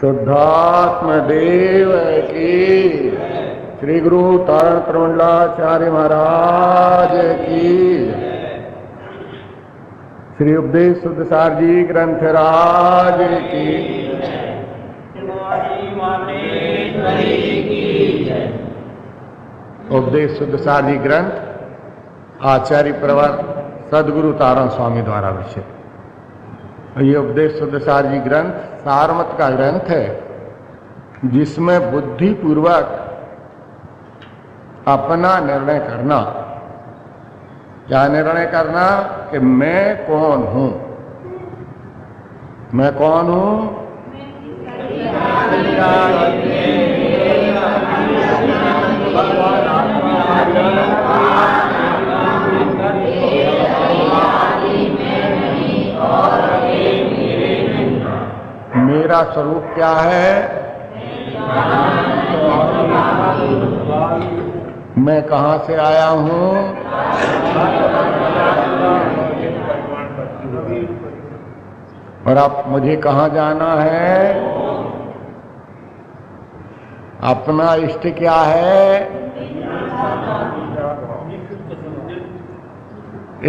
शुद्धात्म देव की, श्री गुरु तारण त्रिमंडलाचार्य महाराज की, श्री उपदेश शुद्ध सार जी ग्रंथराज की, उपदेश शुद्ध सार जी ग्रंथ आचार्य प्रवर सदगुरु तारण स्वामी द्वारा विषय। ये उपदेश शुद्ध सार जी ग्रंथ सारमत का ग्रंथ है, जिसमें बुद्धि पूर्वक अपना निर्णय करना। क्या निर्णय करना? कि मैं कौन हूं। मैं कौन हूं? मेरा स्वरूप क्या है? मैं कहां से आया हूं? और अब मुझे कहां जाना है? अपना इष्ट क्या है?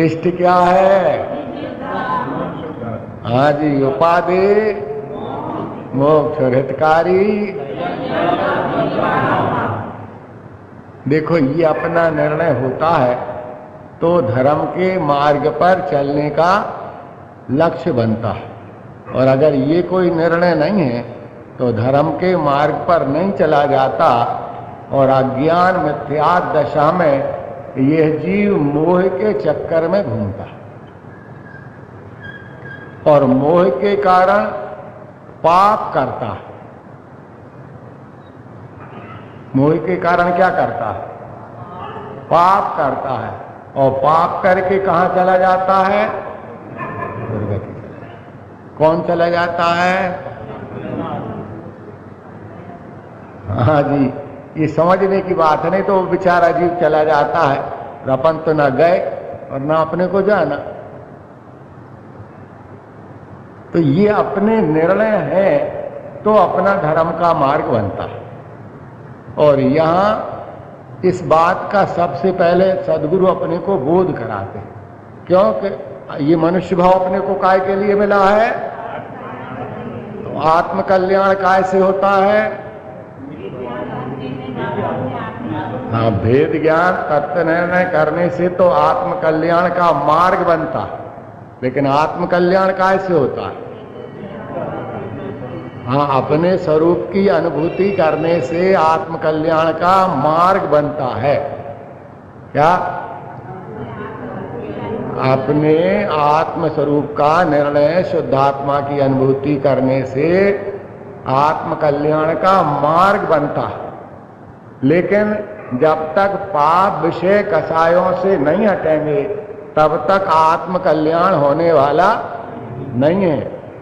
इष्ट क्या है? हाँ जी, उपाधि मोक्ष हितकारी। देखो, ये अपना निर्णय होता है तो धर्म के मार्ग पर चलने का लक्ष्य बनता है, और अगर ये कोई निर्णय नहीं है तो धर्म के मार्ग पर नहीं चला जाता, और अज्ञान मिथ्या दशा में यह जीव मोह के चक्कर में घूमता है, और मोह के कारण पाप करता है। मोह के कारण क्या करता है? पाप करता है, और पाप करके कहां चला जाता है? दुर्गति। कौन चला जाता है? हाँ जी, ये समझने की बात है, नहीं तो बेचारा जीव चला जाता है, अपन तो न गए और न अपने को जाना। तो ये अपने निर्णय है तो अपना धर्म का मार्ग बनता है। और यहाँ इस बात का सबसे पहले सदगुरु अपने को बोध कराते हैं, क्योंकि ये मनुष्य भाव अपने को काय के लिए मिला है? तो आत्म कल्याण काय से होता है? हाँ, भेद ज्ञान तत्व निर्णय करने से तो आत्म कल्याण का मार्ग बनता है, लेकिन आत्म कल्याण काय से होता है? हाँ, अपने स्वरूप की अनुभूति करने से आत्म कल्याण का मार्ग बनता है। क्या? अपने आत्म स्वरूप का निर्णय शुद्धात्मा की अनुभूति करने से आत्म कल्याण का मार्ग बनता है। लेकिन जब तक पाप विषय कसायों से नहीं हटेंगे तब तक आत्म कल्याण होने वाला नहीं है।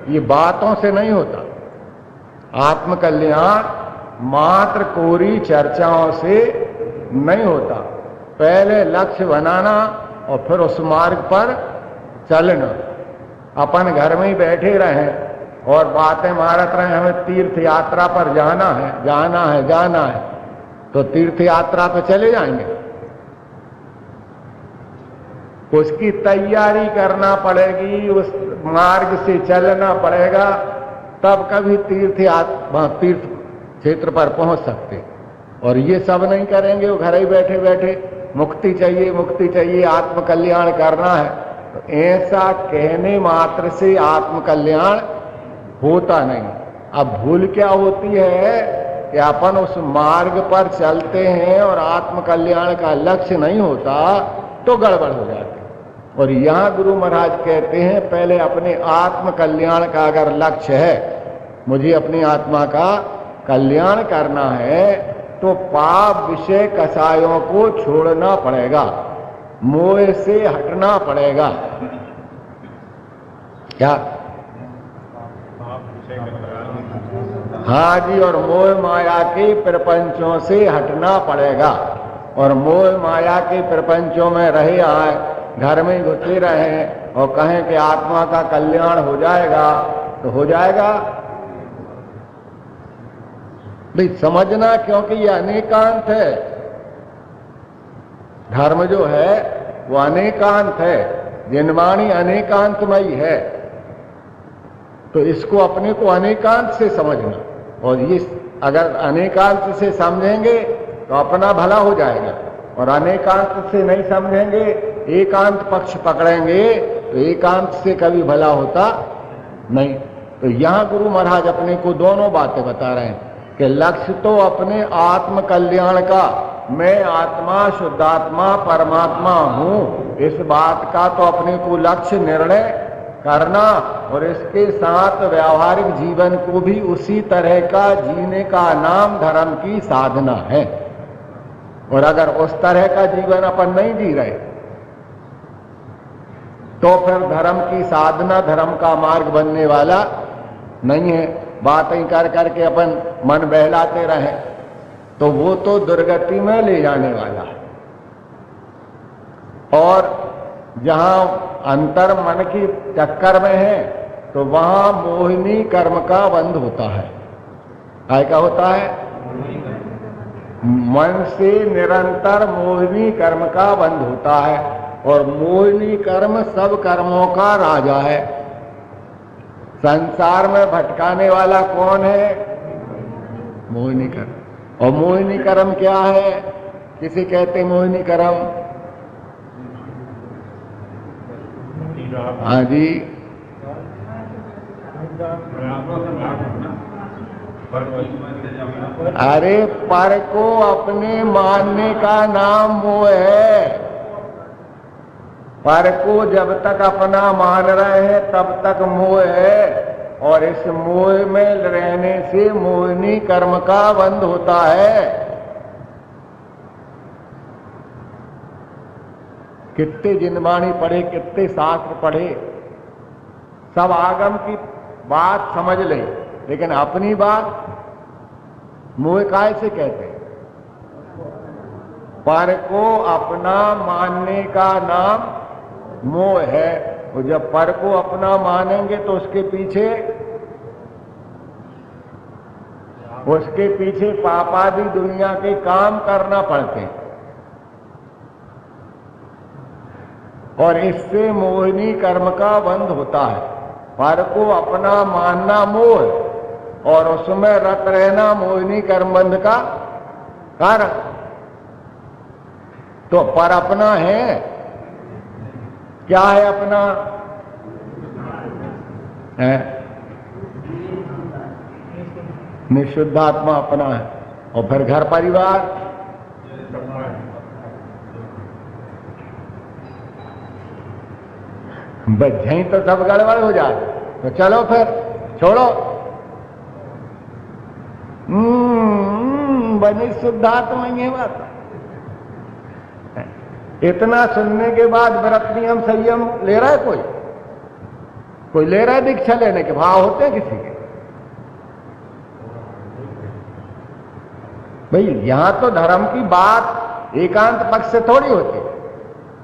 ये बातों से नहीं होता। आत्म कल्याण मात्र कोरी चर्चाओं से नहीं होता। पहले लक्ष्य बनाना और फिर उस मार्ग पर चलना। अपन घर में ही बैठे रहें और बातें मारत रहें, हमें तीर्थ यात्रा पर जाना है, जाना है, जाना है, तो तीर्थ यात्रा पे चले जाएंगे? उसकी तैयारी करना पड़ेगी, उस मार्ग से चलना पड़ेगा, तब कभी तीर्थ क्षेत्र पर पहुंच सकते। और ये सब नहीं करेंगे, वो घर ही बैठे बैठे मुक्ति चाहिए, मुक्ति चाहिए, आत्म कल्याण करना है, तो ऐसा कहने मात्र से आत्म कल्याण होता नहीं। अब भूल क्या होती है कि अपन उस मार्ग पर चलते हैं और आत्म कल्याण का लक्ष्य नहीं होता तो गड़बड़ हो जाती। और यहाँ गुरु महाराज कहते हैं, पहले अपने आत्म कल्याण का अगर लक्ष्य है, मुझे अपनी आत्मा का कल्याण करना है, तो पाप विषय कसायों को छोड़ना पड़ेगा, मोह से हटना पड़ेगा। क्या? हाँ जी, और मोह माया के प्रपंचों से हटना पड़ेगा। और मोह माया के प्रपंचों में रहे आए, घर में घुसे रहे और कहें कि आत्मा का कल्याण हो जाएगा, तो हो जाएगा? भाई समझना, क्योंकि ये अनेकांत है। धर्म जो है वो अनेकांत है, जिनवाणी अनेकांतमयी है। तो इसको अपने को अनेकांत से समझना, और ये अगर अनेकांत से समझेंगे तो अपना भला हो जाएगा, और अनेकांत से नहीं समझेंगे, एकांत पक्ष पकड़ेंगे तो एकांत से कभी भला होता नहीं। तो यहां गुरु महाराज अपने को दोनों बातें बता रहे हैं कि लक्ष्य तो अपने आत्म कल्याण का, मैं आत्मा शुद्धात्मा परमात्मा हूं, इस बात का तो अपने को लक्ष्य निर्णय करना, और इसके साथ व्यवहारिक जीवन को भी उसी तरह का जीने का नाम धर्म की साधना है। और अगर उस तरह का जीवन अपन नहीं जी रहे तो फिर धर्म की साधना धर्म का मार्ग बनने वाला नहीं है। बातें कर करके अपन मन बहलाते रहें तो वो तो दुर्गति में ले जाने वाला है। और जहां अंतर मन की चक्कर में है तो वहां मोहिनी कर्म का बंध होता है। काय का होता है? मन से निरंतर मोहिनी कर्म का बंध होता है, और मोहिनी कर्म सब कर्मों का राजा है। संसार में भटकाने वाला कौन है? मोहिनी कर्म। और मोहिनी कर्म क्या है? किसे कहते मोहिनी कर्म? हाँ जी, अरे पर को अपने मानने का नाम मोह है। पर को जब तक अपना मान रहे हैं तब तक मोह है, और इस मोह में रहने से मोहिनी कर्म का बंध होता है। कितने जिनवाणी पढ़े, कितने शास्त्र पढ़े, सब आगम की बात समझ ले, लेकिन अपनी बात मोह काय से कहते हैं? पर को अपना मानने का नाम मोह है। और जब पर को अपना मानेंगे तो उसके पीछे पापादि दुनिया के काम करना पड़ते हैं, और इससे मोहिनी कर्म का बंध होता है। पर को अपना मानना मोह, और उसमें रत रहना मोहिनी कर्म बंध का कारण। तो पर अपना है, क्या है अपना? है निशुद्धात्मा अपना है। और फिर घर परिवार, बस यहीं तो सब गड़बड़ हो जाए। तो चलो फिर छोड़ो, बनी शुद्धात्मा ये बात। इतना सुनने के बाद व्रत नियम संयम ले रहा है कोई ले रहा है दीक्षा लेने के भाव होते हैं किसी के? भाई यहां तो धर्म की बात एकांत पक्ष से थोड़ी होती।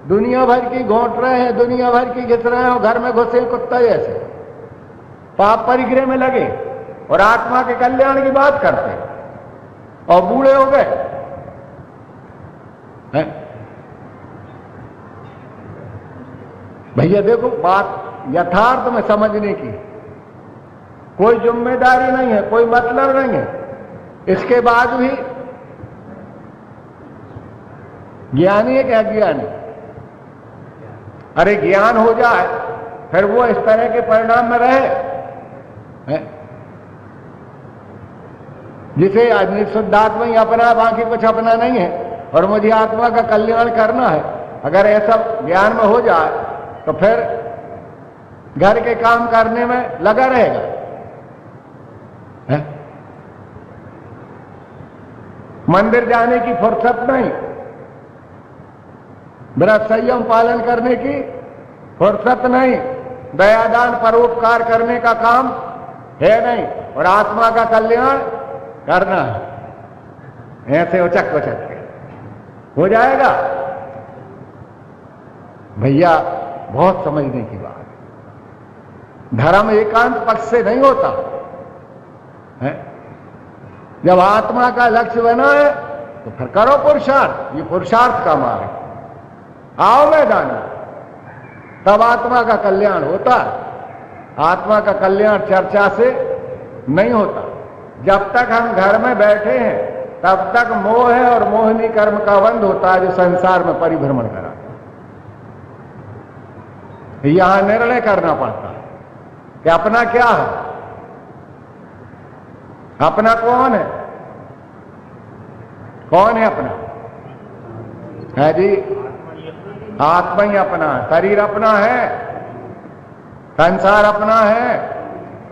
दुनिया भर की घोंट रहे हैं, दुनिया भर की घिस रहे हैं, और घर में घुसे कुत्ता जैसे पाप परिग्रह में लगे, और आत्मा के कल्याण की बात करते हैं, और बूढ़े हो गए हैं। भैया देखो, बात यथार्थ में समझने की कोई जिम्मेदारी नहीं है, कोई मतलब नहीं है। इसके बाद भी ज्ञानी है क्या अज्ञानी? अरे ज्ञान हो जाए फिर वो इस तरह के परिणाम में रहे है? जिसे निशुद्धात्मा ही अपना, बाकी कुछ अपना नहीं है, और मुझे आत्मा का कल्याण करना है, अगर ऐसा ज्ञान में हो जाए तो फिर घर के काम करने में लगा रहेगा है? मंदिर जाने की फुर्सत नहीं, व्रत संयम पालन करने की फुर्सत नहीं, दयादान परोपकार करने का काम है नहीं, और आत्मा का कल्याण करना है। ऐसे उचक उचक के हो जाएगा? भैया बहुत समझने की बात है। धर्म एकांत पक्ष से नहीं होता है। जब आत्मा का लक्ष्य बना है तो फिर करो पुरुषार्थ, ये पुरुषार्थ का मार्ग। आओ मैदान में, तब आत्मा का कल्याण होता है। आत्मा का कल्याण चर्चा से नहीं होता। जब तक हम घर में बैठे हैं तब तक मोह है और मोहिनी कर्म का बंध होता है, जो संसार में परिभ्रमण कराता है। यहां निर्णय करना पड़ता है कि अपना क्या है, अपना कौन है, कौन है अपना? है जी, आत्मा ही अपना है। शरीर अपना है, संसार अपना है,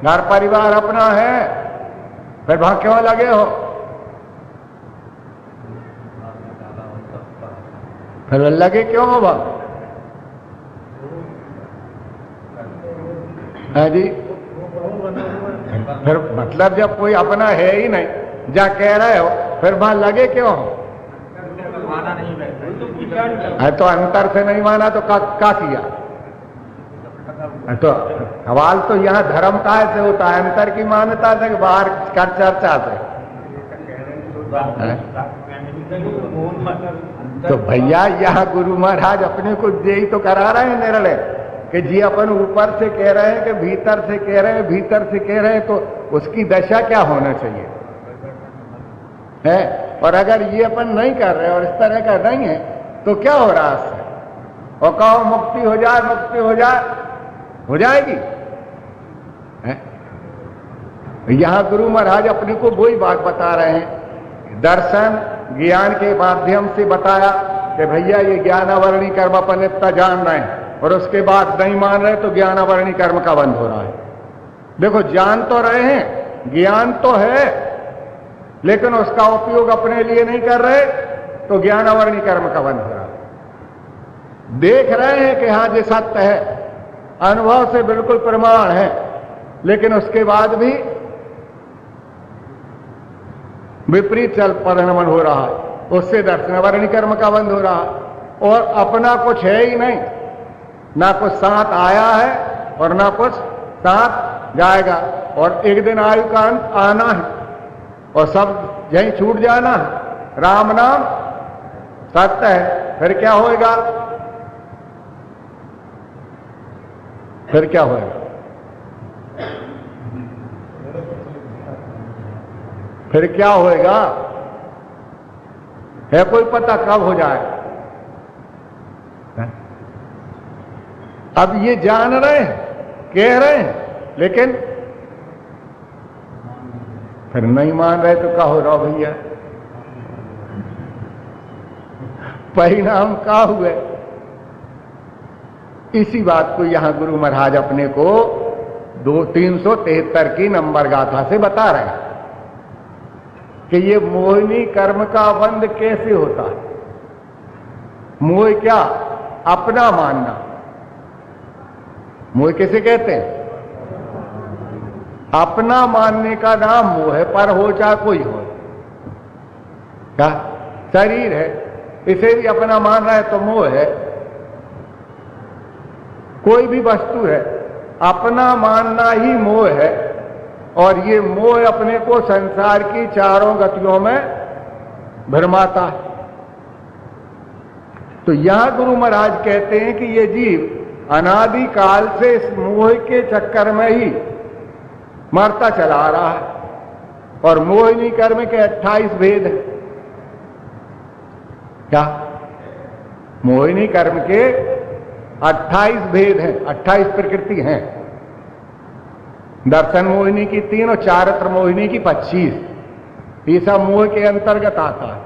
घर परिवार अपना है, फिर वहां क्यों लगे हो? फिर लगे क्यों हो वहां? है जी, फिर मतलब जब कोई अपना है ही नहीं, जा कह रहे हो, फिर वहां लगे क्यों हो? है तो अंतर से नहीं माना तो क्या किया? तो सवाल तो यहाँ धर्म का से होता है, अंतर की मान्यता से, बाहर कर चर्चा से। तो भैया यहाँ गुरु महाराज अपने को यही तो करा रहे हैं निर्णय कि जी अपन ऊपर से कह रहे हैं कि भीतर से कह रहे हैं, भीतर से कह रहे हैं, तो उसकी दशा क्या होना चाहिए है? और अगर ये अपन नहीं कर रहे और इस तरह का नहीं है तो क्या हो रहा है इससे? और कहो मुक्ति हो जाए, मुक्ति हो जाए, हो जाएगी है? यहां गुरु महाराज अपने को वही बात बता रहे हैं, दर्शन ज्ञान के माध्यम से बताया कि भैया ये ज्ञानावरणी कर्म अपन इतना जान रहे हैं और उसके बाद नहीं मान रहे तो ज्ञानावरणी कर्म का बंद हो रहा है। देखो जान तो रहे हैं, ज्ञान तो है, लेकिन उसका उपयोग अपने लिए नहीं कर रहे तो ज्ञानावरणी कर्म का बंद हो रहा है। देख रहे हैं कि हाँ ये सत्य है, अनुभव से बिल्कुल प्रमाण है, लेकिन उसके बाद भी विपरीत चल परिणमन हो रहा है, उससे दर्शनावरणी कर्म का बंद हो रहा है। और अपना कुछ है ही नहीं, ना कुछ साथ आया है और ना कुछ साथ जाएगा, और एक दिन आयु का अंत आना है और सब यहीं छूट जाना है। राम नाम सत्य है, फिर क्या होएगा? फिर क्या होएगा? फिर क्या होएगा? है कोई पता कब हो जाए? अब ये जान रहे हैं, कह रहे हैं, लेकिन फिर नहीं मान रहे तो क्या हो रहा भैया? परिणाम क्या हुए? इसी बात को यहां गुरु महाराज अपने को 373 की नंबर गाथा से बता रहे हैं कि ये मोहिनी कर्म का बंध कैसे होता है। मोह क्या? अपना मानना। मोह किसे कहते हैं? अपना मानने का नाम मोह है, पर हो चाहे कोई हो। क्या शरीर है, इसे भी अपना मान रहा है तो मोह है। कोई भी वस्तु है, अपना मानना ही मोह है, और ये मोह अपने को संसार की चारों गतियों में भरमाता है। तो यहां गुरु महाराज कहते हैं कि ये जीव अनादि काल से इस मोह के चक्कर में ही मरता चला रहा है, और मोहिनी कर्म के 28 भेद हैं। क्या? मोहिनी कर्म के 28 भेद हैं, 28 प्रकृति हैं। दर्शन मोहिनी की 3 और चारित्र मोहिनी की 25। ये सब मोह के अंतर्गत आता है।